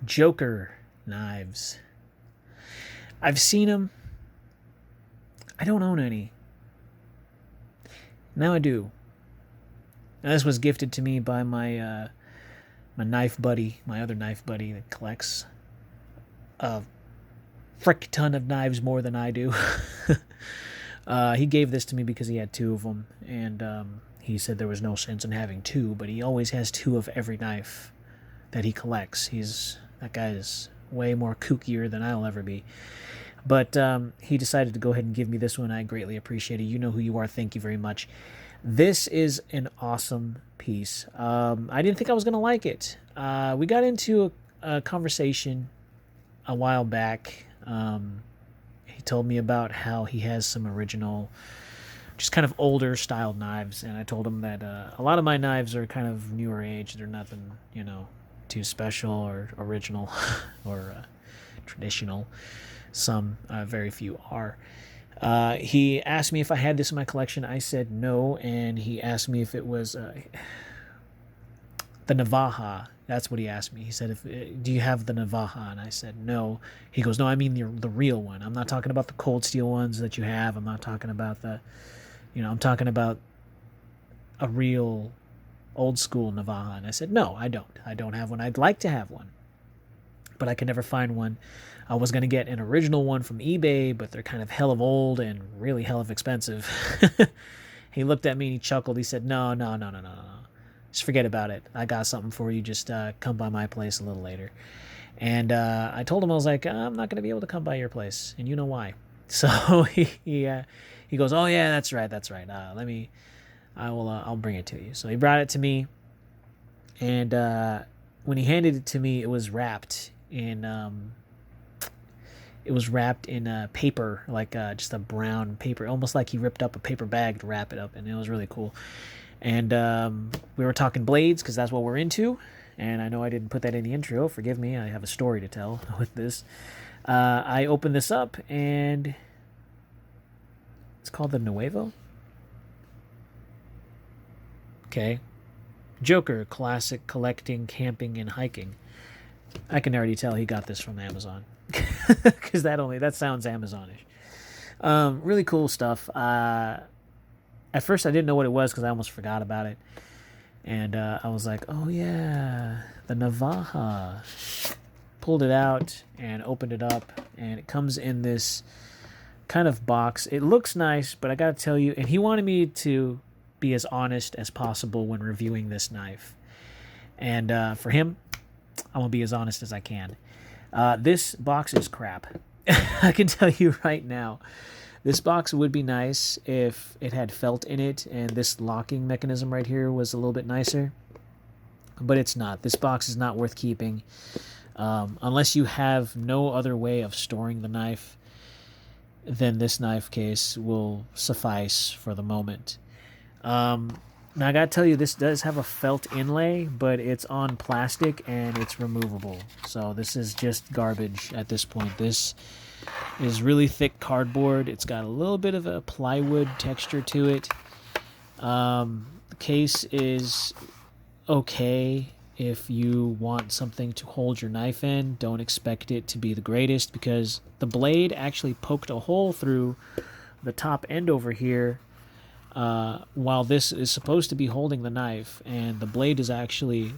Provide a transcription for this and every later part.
Joker knives. I've seen them. I don't own any. Now I do. Now, this was gifted to me by my knife buddy, my other knife buddy that collects a frick ton of knives more than I do. He gave this to me because he had two of them, and he said there was no sense in having two, but he always has two of every knife that he collects. That guy is way more kookier than I'll ever be. But he decided to go ahead and give me this one. I greatly appreciate it. You know who you are. Thank you very much. This is an awesome piece. I didn't think I was going to like it. We got into a conversation a while back. He told me about how he has some original, just kind of older style knives. And I told him that a lot of my knives are kind of newer age. They're nothing, too special or original or traditional. Some, very few are. He asked me if I had this in my collection. I said no, and he asked me if it was the Navaja. That's what he asked me. He said, "Do you have the Navaja?" And I said no. He goes, "No, I mean the real one. I'm not talking about the cold steel ones that you have. I'm not talking about I'm talking about a real old school Navaja." And I said, "No, I don't. I don't have one. I'd like to have one, but I can never find one. I was going to get an original one from eBay, but they're kind of hell of old and really hell of expensive." He looked at me and he chuckled. He said, "No, no, no, no, no, no. Just forget about it. I got something for you. Just come by my place a little later." And I told him, I was like, "I'm not going to be able to come by your place, and you know why." So he goes, "Oh yeah, that's right, that's right. I'll bring it to you." So he brought it to me, and when he handed it to me, it was wrapped in paper, like just a brown paper, almost like he ripped up a paper bag to wrap it up, and it was really cool. And we were talking blades because that's what we're into. And I know I didn't put that in the intro. Forgive me. I have a story to tell with this. I opened this up, and it's called the Nuevo. Okay. Joker, classic collecting, camping, and hiking. I can already tell he got this from Amazon. Because that sounds Amazonish. Really cool stuff. At first I didn't know what it was because I almost forgot about it. And I was like, oh yeah, the Navaja. Pulled it out and opened it up, and it comes in this kind of box. It looks nice, but I gotta tell you, and he wanted me to be as honest as possible when reviewing this knife. And for him, I'm gonna be as honest as I can. This box is crap. I can tell you right now. This box would be nice if it had felt in it and this locking mechanism right here was a little bit nicer. But it's not. This box is not worth keeping. Unless you have no other way of storing the knife, then this knife case will suffice for the moment. Now I gotta tell you, this does have a felt inlay, but it's on plastic and it's removable. So this is just garbage at this point. This is really thick cardboard. It's got a little bit of a plywood texture to it. The case is okay if you want something to hold your knife in. Don't expect it to be the greatest because the blade actually poked a hole through the top end over here. While this is supposed to be holding the knife, and the blade was actually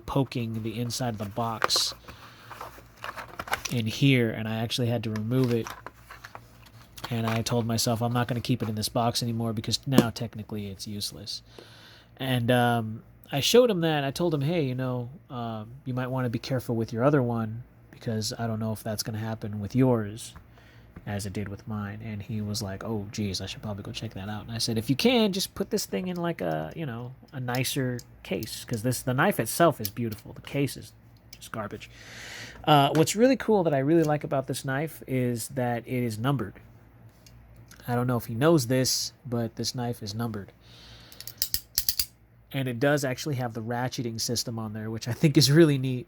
poking the inside of the box in here, and I actually had to remove it. And I told myself I'm not going to keep it in this box anymore because now technically it's useless. And I showed him that. I told him, hey, you might want to be careful with your other one because I don't know if that's going to happen with yours as it did with mine. And he was like, oh geez, I should probably go check that out. And I said, if you can, just put this thing in like a nicer case, because the knife itself is beautiful. The case is just garbage. What's really cool that I really like about this knife is that it is numbered. I don't know if he knows this, but this knife is numbered. And it does actually have the ratcheting system on there, which I think is really neat.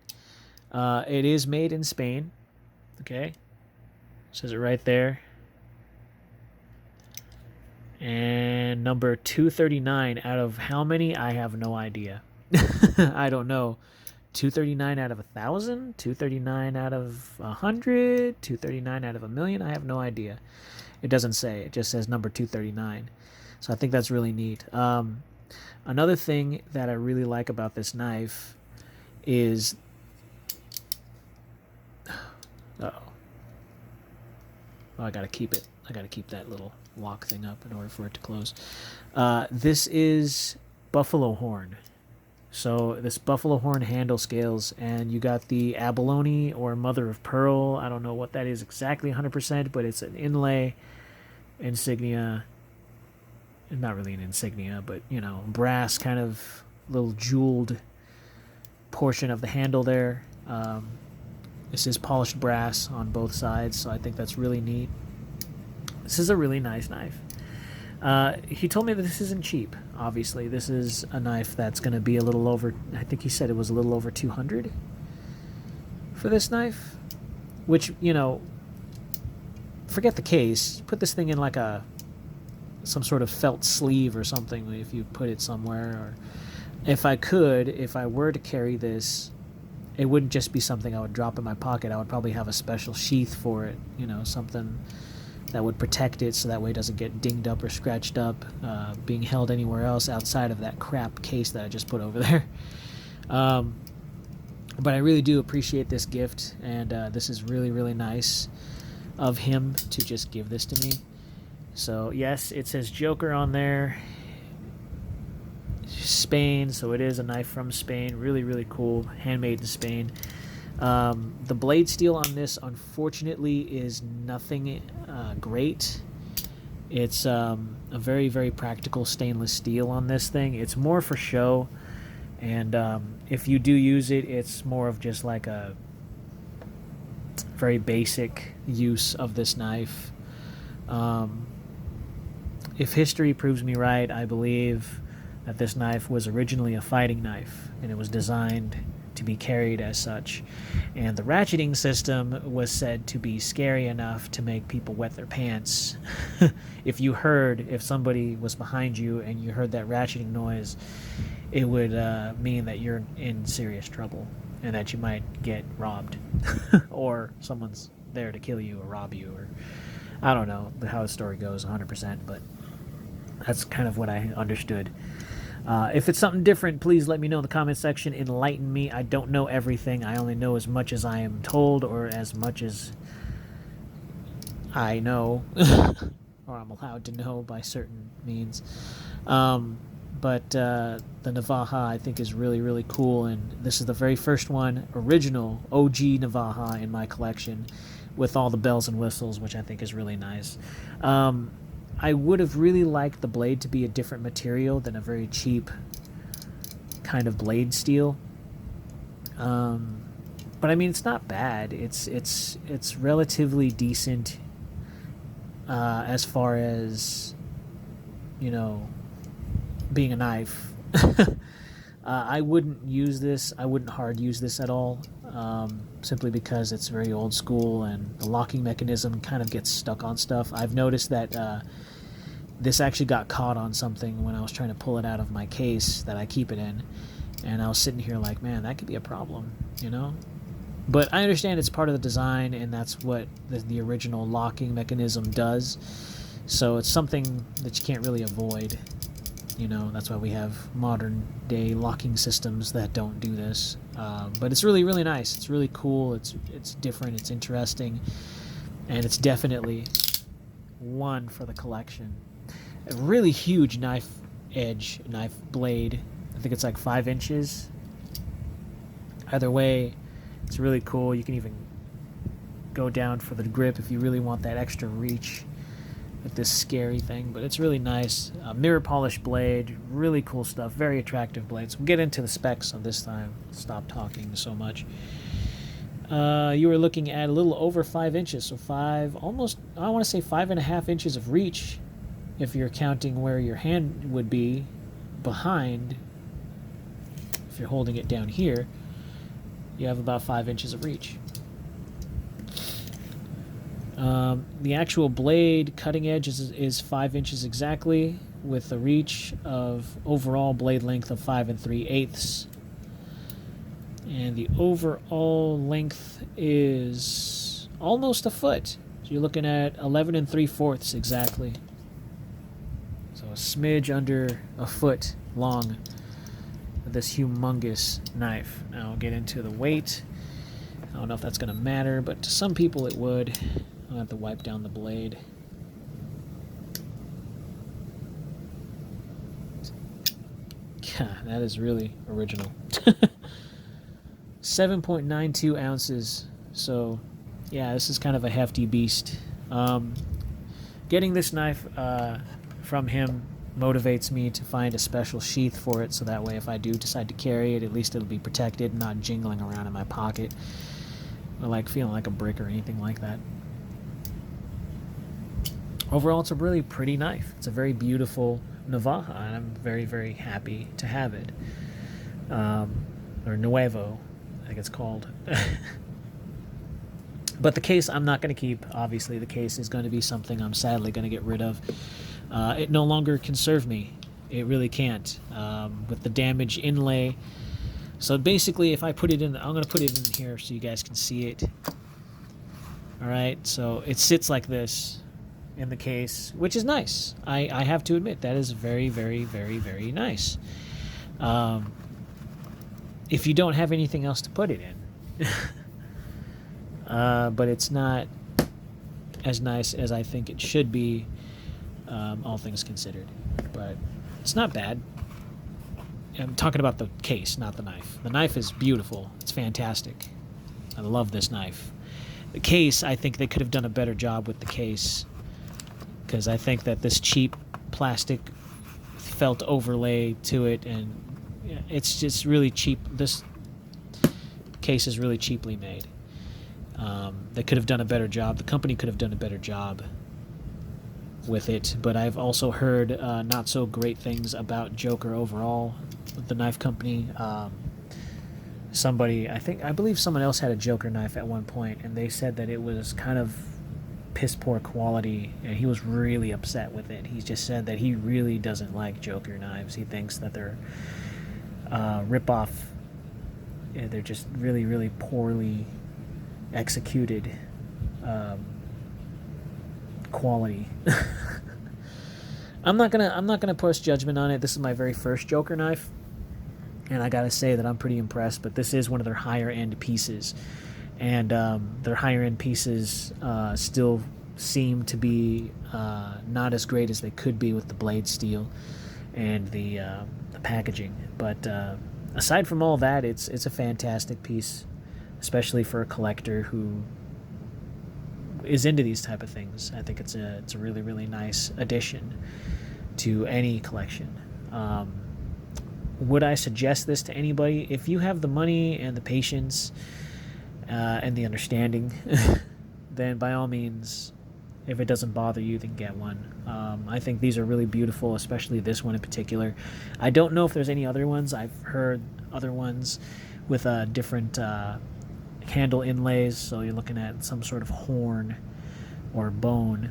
It is made in Spain. Okay. Says it right there. And number 239 out of how many? I have no idea. I don't know. 239 out of 1,000, 239 out of 100, 239 out of a million. I have no idea. It doesn't say. It just says number 239. So I think that's really neat. Another thing that I really like about this knife is... Uh-oh. Oh, I gotta keep it. I gotta keep that little lock thing up in order for it to close. This is buffalo horn. So this buffalo horn handle scales, and you got the abalone or mother of pearl. I don't know what that is exactly 100%, but it's an inlay insignia. Not really an insignia, but, you know, brass kind of little jeweled portion of the handle there. This is polished brass on both sides, so I think that's really neat. This is a really nice knife. He told me that this isn't cheap, obviously. This is a knife that's going to be a little over, I think he said it was a little over 200 for this knife, which, you know, forget the case. Put this thing in like some sort of felt sleeve or something if you put it somewhere. Or if I were to carry this, it wouldn't just be something I would drop in my pocket. I would probably have a special sheath for it, you know, something that would protect it so that way it doesn't get dinged up or scratched up, being held anywhere else outside of that crap case that I just put over there. But I really do appreciate this gift, and this is really, really nice of him to just give this to me. So, yes, it says Joker on there. Spain, so it is a knife from Spain. Really, really cool. Handmade in Spain. The blade steel on this, unfortunately, is nothing great. It's a very, very practical stainless steel on this thing. It's more for show, and if you do use it, it's more of just like a very basic use of this knife. If history proves me right, I believe that this knife was originally a fighting knife, and it was designed to be carried as such. And the ratcheting system was said to be scary enough to make people wet their pants. If somebody was behind you and you heard that ratcheting noise, it would mean that you're in serious trouble and that you might get robbed or someone's there to kill you or rob you, or I don't know how the story goes 100%, but that's kind of what I understood. If it's something different, please let me know in the comment section. Enlighten me. I don't know everything. I only know as much as I am told, or as much as I know, or I'm allowed to know by certain means. But the Navaja, I think, is really, really cool, and this is the very first one, original OG Navaja in my collection, with all the bells and whistles, which I think is really nice. I would have really liked the blade to be a different material than a very cheap kind of blade steel. But I mean, it's not bad. It's relatively decent as far as, you know, being a knife. I wouldn't use this. I wouldn't hard use this at all, simply because it's very old school and the locking mechanism kind of gets stuck on stuff. I've noticed that this actually got caught on something when I was trying to pull it out of my case that I keep it in, and I was sitting here like, man, that could be a problem, you know? But I understand it's part of the design, and that's what the original locking mechanism does, so it's something that you can't really avoid. You know, that's why we have modern day locking systems that don't do this. But it's really, really nice. It's really cool. It's different. It's interesting. And it's definitely one for the collection. A really huge knife blade. I think it's like 5 inches. Either way, it's really cool. You can even go down for the grip if you really want that extra reach with this scary thing, but it's really nice. Mirror polish blade, really cool stuff, very attractive blade. So we'll get into the specs of this time. Stop talking so much. You were looking at a little over 5 inches, so almost, I want to say 5.5 inches of reach, if you're counting where your hand would be behind. If you're holding it down here, you have about 5 inches of reach. The actual blade cutting edge is 5 inches exactly. with a reach of overall blade length of 5 3/8. And the overall length is almost a foot. So you're looking at 11 3/4 exactly. So a smidge under a foot long with this humongous knife. Now I'll get into the weight. I don't know if that's going to matter, but to some people it would. I'll have to wipe down the blade. God, that is really original. 7.92 ounces. So, yeah, this is kind of a hefty beast. Getting this knife from him motivates me to find a special sheath for it, so that way if I do decide to carry it, at least it'll be protected, not jingling around in my pocket, or like feeling like a brick or anything like that. Overall, it's a really pretty knife. It's a very beautiful Navaja, and I'm very, very happy to have it. Or Nuevo, I think it's called. But the case I'm not going to keep. Obviously, the case is going to be something I'm sadly going to get rid of. It no longer can serve me. It really can't. With the damaged inlay. So basically, if I put it in, I'm going to put it in here so you guys can see it. All right, so it sits like this in the case, which is nice. I have to admit, that is very, very, very, very nice. If you don't have anything else to put it in. But it's not as nice as I think it should be, all things considered. But it's not bad. I'm talking about the case, not the knife. The knife is beautiful. It's fantastic. I love this knife. The case, I think they could have done a better job with the case, because I think that this cheap plastic felt overlay to it, and it's just really cheap. This case is really cheaply made. They could have done a better job. The company could have done a better job with it, but I've also heard not so great things about Joker overall, the knife company. I believe someone else had a Joker knife at one point, and they said that it was kind of piss poor quality, and he was really upset with it. He just said that he really doesn't like Joker knives. He thinks that they're rip-off. Yeah, they're just really, really poorly executed quality. I'm not gonna push judgment on it. This is my very first Joker knife, and I gotta say that I'm pretty impressed. But this is one of their higher end pieces, and their higher end pieces still seem to be not as great as they could be with the blade steel and the packaging. But aside from all that, it's a fantastic piece, especially for a collector who is into these type of things. I think it's a really, really nice addition to any collection. Would I suggest this to anybody? If you have the money and the patience and the understanding, then by all means, if it doesn't bother you, then get one. I think these are really beautiful, especially this one in particular. I don't know if there's any other ones. I've heard other ones with different handle inlays, so you're looking at some sort of horn or bone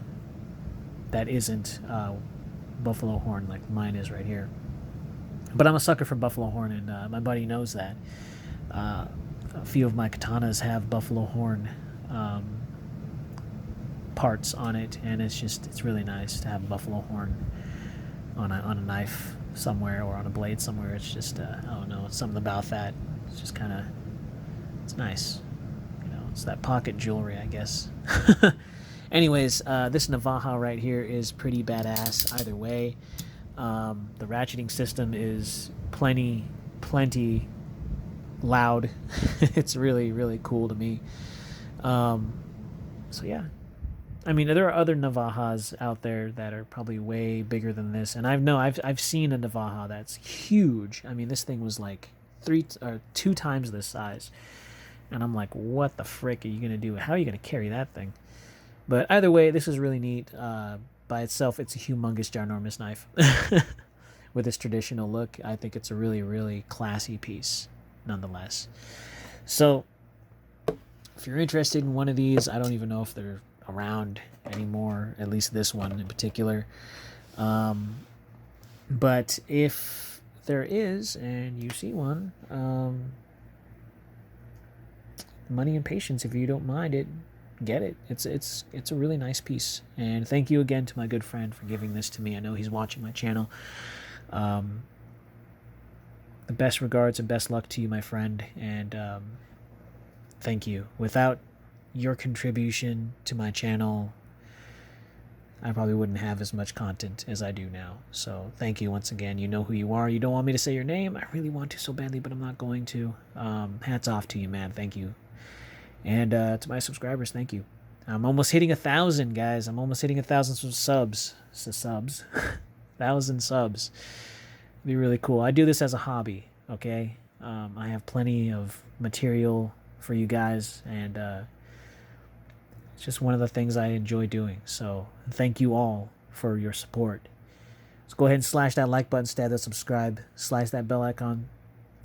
that isn't buffalo horn like mine is right here. But I'm a sucker for buffalo horn, and my buddy knows that. A few of my katanas have buffalo horn parts on it, and it's really nice to have buffalo horn on a knife somewhere, or on a blade somewhere. It's just I don't know, it's something about that. It's just kind of, it's nice, it's that pocket jewelry, I guess. Anyways, this Navaja right here is pretty badass either way. The ratcheting system is plenty loud. It's really, really cool to me. So yeah, I mean, there are other Navajas out there that are probably way bigger than this, and I've seen a Navaja that's huge. I mean, this thing was like 2 times this size, and I'm like, what the frick are you gonna do? How are you gonna carry that thing? But either way, this is really neat. By itself, it's a humongous, ginormous knife. With its traditional look, I think it's a really, really classy piece, nonetheless. So, if you're interested in one of these, I don't even know if they're around anymore, at least this one in particular. But if there is, and you see one, money and patience, if you don't mind it, get it. It's a really nice piece. And thank you again to my good friend for giving this to me. I know he's watching my channel. The best regards and best luck to you, my friend. And thank you. Without your contribution to my channel, I probably wouldn't have as much content as I do now. So thank you once again. You know who you are. You don't want me to say your name. I really want to so badly, but I'm not going to. Hats off to you, man. Thank you. And to my subscribers, thank you. I'm almost hitting 1,000, guys. I'm almost hitting 1,000 subs. 1,000 subs. It'd be really cool. I do this as a hobby, okay? I have plenty of material for you guys, and it's just one of the things I enjoy doing. So thank you all for your support. Let's go ahead and slash that like button, stab that subscribe, slash that bell icon.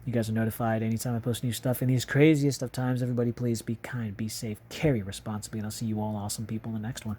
You guys are notified anytime I post new stuff. In these craziest of times, everybody please be kind, be safe, carry responsibly, and I'll see you all awesome people in the next one.